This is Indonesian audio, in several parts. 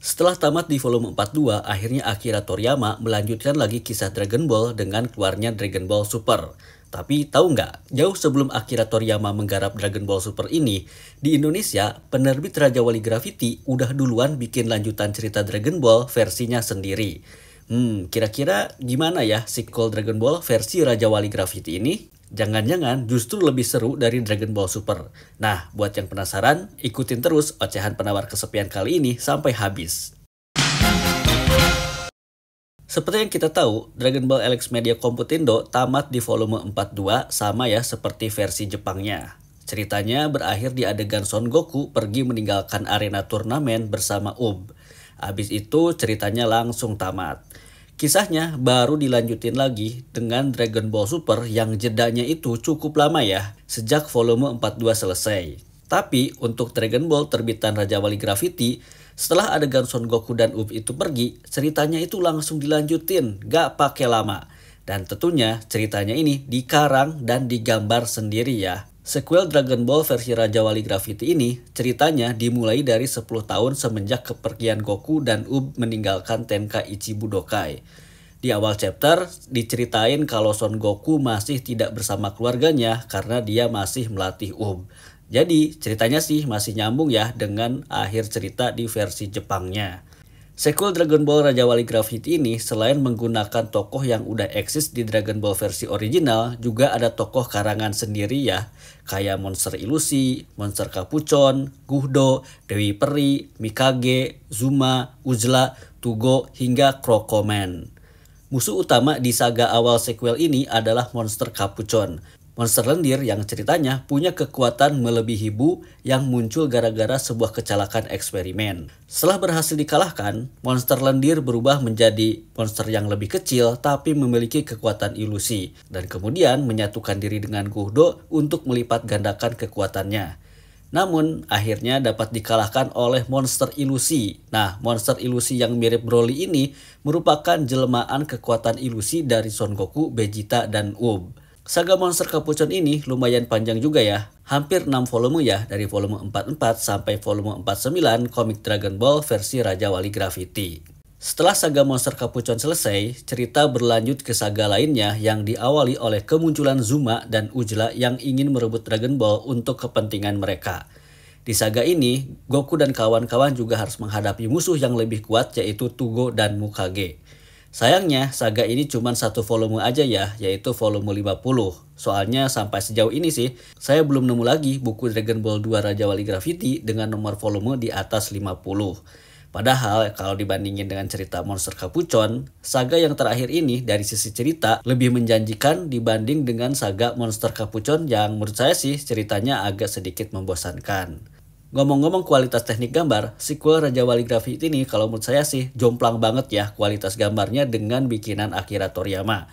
Setelah tamat di volume 42, akhirnya Akira Toriyama melanjutkan lagi kisah Dragon Ball dengan keluarnya Dragon Ball Super. Tapi tahu nggak, jauh sebelum Akira Toriyama menggarap Dragon Ball Super ini, di Indonesia, penerbit Raja Wali Graffiti udah duluan bikin lanjutan cerita Dragon Ball versinya sendiri. Kira-kira gimana ya sequel Dragon Ball versi Raja Wali Graffiti ini? Jangan-jangan justru lebih seru dari Dragon Ball Super. Nah, buat yang penasaran, ikutin terus ocehan penawar kesepian kali ini sampai habis. Seperti yang kita tahu, Dragon Ball LX Media Computindo tamat di volume 42 sama ya seperti versi Jepangnya. Ceritanya berakhir di adegan Son Goku pergi meninggalkan arena turnamen bersama Ub. Abis itu ceritanya langsung tamat. Kisahnya baru dilanjutin lagi dengan Dragon Ball Super yang jedanya itu cukup lama ya, sejak volume 42 selesai. Tapi untuk Dragon Ball terbitan Raja Wali Graffiti, setelah adegan Son Goku dan Ub itu pergi, ceritanya itu langsung dilanjutin, gak pakai lama. Dan tentunya ceritanya ini dikarang dan digambar sendiri ya. Sequel Dragon Ball versi Raja Wali Graffiti ini ceritanya dimulai dari 10 tahun semenjak kepergian Goku dan Ub meninggalkan Tenkaichi Budokai. Di awal chapter diceritain kalau Son Goku masih tidak bersama keluarganya karena dia masih melatih Ub. Jadi ceritanya sih masih nyambung ya dengan akhir cerita di versi Jepangnya. Sequel Dragon Ball Raja Wali Graffiti ini selain menggunakan tokoh yang udah eksis di Dragon Ball versi original, juga ada tokoh karangan sendiri ya, kayak monster ilusi, monster Kapucon, Guhdo, Dewi Peri, Mikage, Zuma, Uzla, Tugo, hingga Krokomen. Musuh utama di saga awal sequel ini adalah monster Kapucon. Monster lendir yang ceritanya punya kekuatan melebihi Bu yang muncul gara-gara sebuah kecelakaan eksperimen. Setelah berhasil dikalahkan, monster lendir berubah menjadi monster yang lebih kecil tapi memiliki kekuatan ilusi. Dan kemudian menyatukan diri dengan Guhdo untuk melipat gandakan kekuatannya. Namun akhirnya dapat dikalahkan oleh monster ilusi. Nah, monster ilusi yang mirip Broly ini merupakan jelmaan kekuatan ilusi dari Son Goku, Vegeta, dan Ub. Saga monster Kapucon ini lumayan panjang juga ya, hampir 6 volume ya, dari volume 44 sampai volume 49 komik Dragon Ball versi Raja Wali Graffiti. Setelah saga monster Kapucon selesai, cerita berlanjut ke saga lainnya yang diawali oleh kemunculan Zuma dan Uzla yang ingin merebut Dragon Ball untuk kepentingan mereka. Di saga ini, Goku dan kawan-kawan juga harus menghadapi musuh yang lebih kuat yaitu Tugo dan Mukage. Sayangnya, saga ini cuma satu volume aja ya, yaitu volume 50. Soalnya sampai sejauh ini sih, saya belum nemu lagi buku Dragon Ball 2 Raja Wali Graffiti dengan nomor volume di atas 50. Padahal kalau dibandingin dengan cerita Monster Kapucon, saga yang terakhir ini dari sisi cerita lebih menjanjikan dibanding dengan saga Monster Kapucon yang menurut saya sih ceritanya agak sedikit membosankan. Ngomong-ngomong kualitas teknik gambar, sequel Raja Wali Graffiti ini kalau menurut saya sih jomplang banget ya kualitas gambarnya dengan bikinan Akira Toriyama.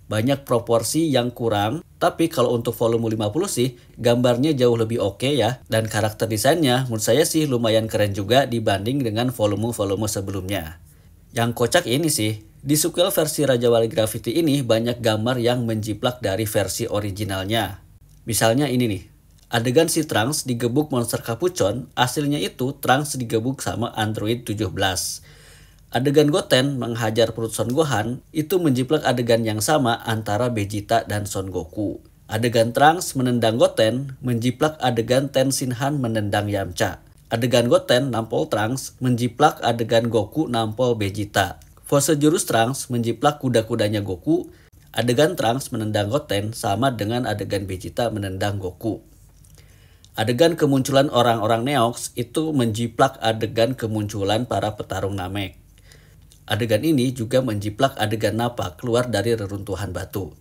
Banyak proporsi yang kurang, tapi kalau untuk volume 50 sih gambarnya jauh lebih oke ya. Dan karakter desainnya menurut saya sih lumayan keren juga dibanding dengan volume-volume sebelumnya. Yang kocak ini sih, di sequel versi Raja Wali Graffiti ini banyak gambar yang menjiplak dari versi originalnya. Misalnya ini nih. Adegan si Trunks digebuk monster Kapucon, hasilnya itu Trunks digebuk sama Android 17. Adegan Goten menghajar perut Son Gohan, itu menjiplak adegan yang sama antara Vegeta dan Son Goku. Adegan Trunks menendang Goten, menjiplak adegan Ten Shinhan menendang Yamcha. Adegan Goten nampol Trunks, menjiplak adegan Goku nampol Vegeta. Pose jurus Trunks menjiplak kuda-kudanya Goku. Adegan Trunks menendang Goten sama dengan adegan Vegeta menendang Goku. Adegan kemunculan orang-orang Neox itu menjiplak adegan kemunculan para petarung Namek. Adegan ini juga menjiplak adegan Nappa keluar dari reruntuhan batu.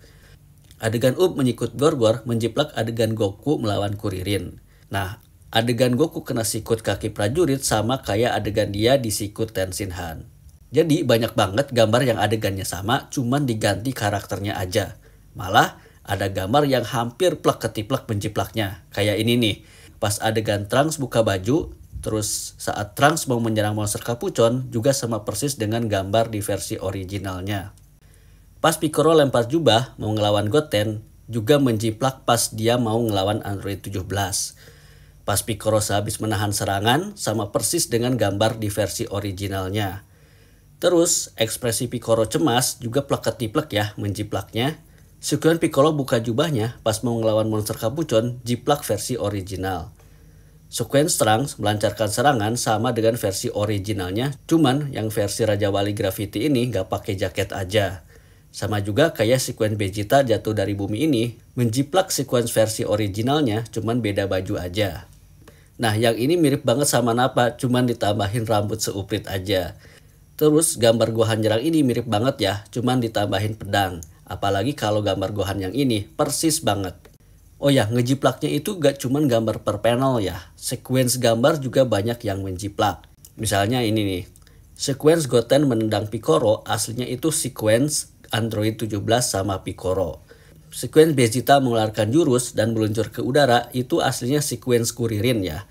Adegan Ub menyikut Gorgor menjiplak adegan Goku melawan Kuririn. Nah, adegan Goku kena sikut kaki prajurit sama kayak adegan dia disikut Ten Shinhan. Jadi banyak banget gambar yang adegannya sama, cuman diganti karakternya aja. Malah ada gambar yang hampir plek ketiplek menjiplaknya. Kayak ini nih, pas adegan Trunks buka baju, terus saat Trunks mau menyerang monster Kapucon juga sama persis dengan gambar di versi originalnya. Pas Piccolo lempar jubah mau ngelawan Goten, juga menjiplak pas dia mau ngelawan Android 17. Pas Piccolo sehabis menahan serangan, sama persis dengan gambar di versi originalnya. Terus, ekspresi Piccolo cemas juga plek-ketiplek ya menjiplaknya. Sekuen Piccolo buka jubahnya pas mau ngelawan monster Capuchon, jiplak versi original. Sekuen Trunks melancarkan serangan sama dengan versi originalnya, cuman yang versi Raja Wali Gravity ini gak pakai jaket aja. Sama juga kayak sekuen Vegeta jatuh dari bumi ini, menjiplak sekuen versi originalnya, cuman beda baju aja. Nah, yang ini mirip banget sama Nappa, cuman ditambahin rambut seuprit aja. Terus gambar Gohan nyerang ini mirip banget ya, cuman ditambahin pedang. Apalagi kalau gambar Gohan yang ini persis banget. Oh ya, ngejiplaknya itu gak cuman gambar per panel ya. Sequence gambar juga banyak yang menjiplak. Misalnya ini nih. Sequence Goten menendang Piccolo aslinya itu sequence Android 17 sama Piccolo. Sequence Vegeta mengeluarkan jurus dan meluncur ke udara itu aslinya sequence Kuririn ya.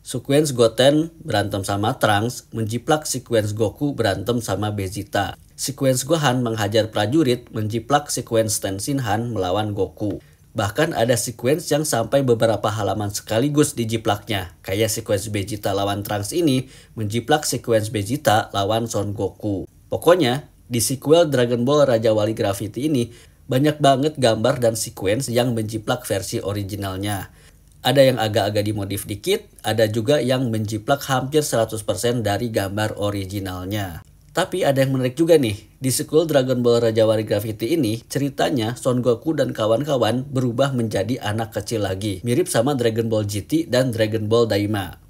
Sequence Goten berantem sama Trunks menjiplak sequence Goku berantem sama Vegeta. Sequence Gohan menghajar prajurit menjiplak sequence Tenshinhan melawan Goku. Bahkan ada sequence yang sampai beberapa halaman sekaligus dijiplaknya. Kayak sequence Vegeta lawan Trunks ini menjiplak sequence Vegeta lawan Son Goku. Pokoknya di sequel Dragon Ball Raja Wali Gravity ini banyak banget gambar dan sequence yang menjiplak versi originalnya. Ada yang agak-agak dimodif dikit, ada juga yang menjiplak hampir 100% dari gambar originalnya. Tapi ada yang menarik juga nih, di sequel Dragon Ball Raja Wali Gravity ini, ceritanya Son Goku dan kawan-kawan berubah menjadi anak kecil lagi. Mirip sama Dragon Ball GT dan Dragon Ball Daima.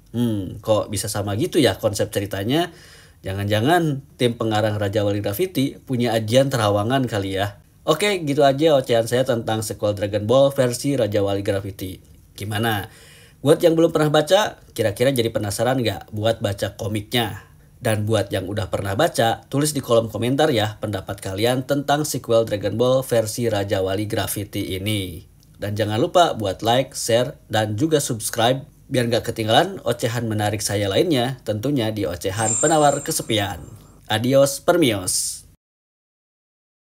Kok bisa sama gitu ya konsep ceritanya? Jangan-jangan tim pengarang Raja Wali Gravity punya ajian terawangan kali ya. Oke, gitu aja ocehan saya tentang sequel Dragon Ball versi Raja Wali Gravity. Gimana? Buat yang belum pernah baca, kira-kira jadi penasaran nggak buat baca komiknya? Dan buat yang udah pernah baca, tulis di kolom komentar ya pendapat kalian tentang sequel Dragon Ball versi Raja Wali Gravity ini. Dan jangan lupa buat like, share, dan juga subscribe biar nggak ketinggalan ocehan menarik saya lainnya, tentunya di ocehan penawar kesepian. Adios, permios.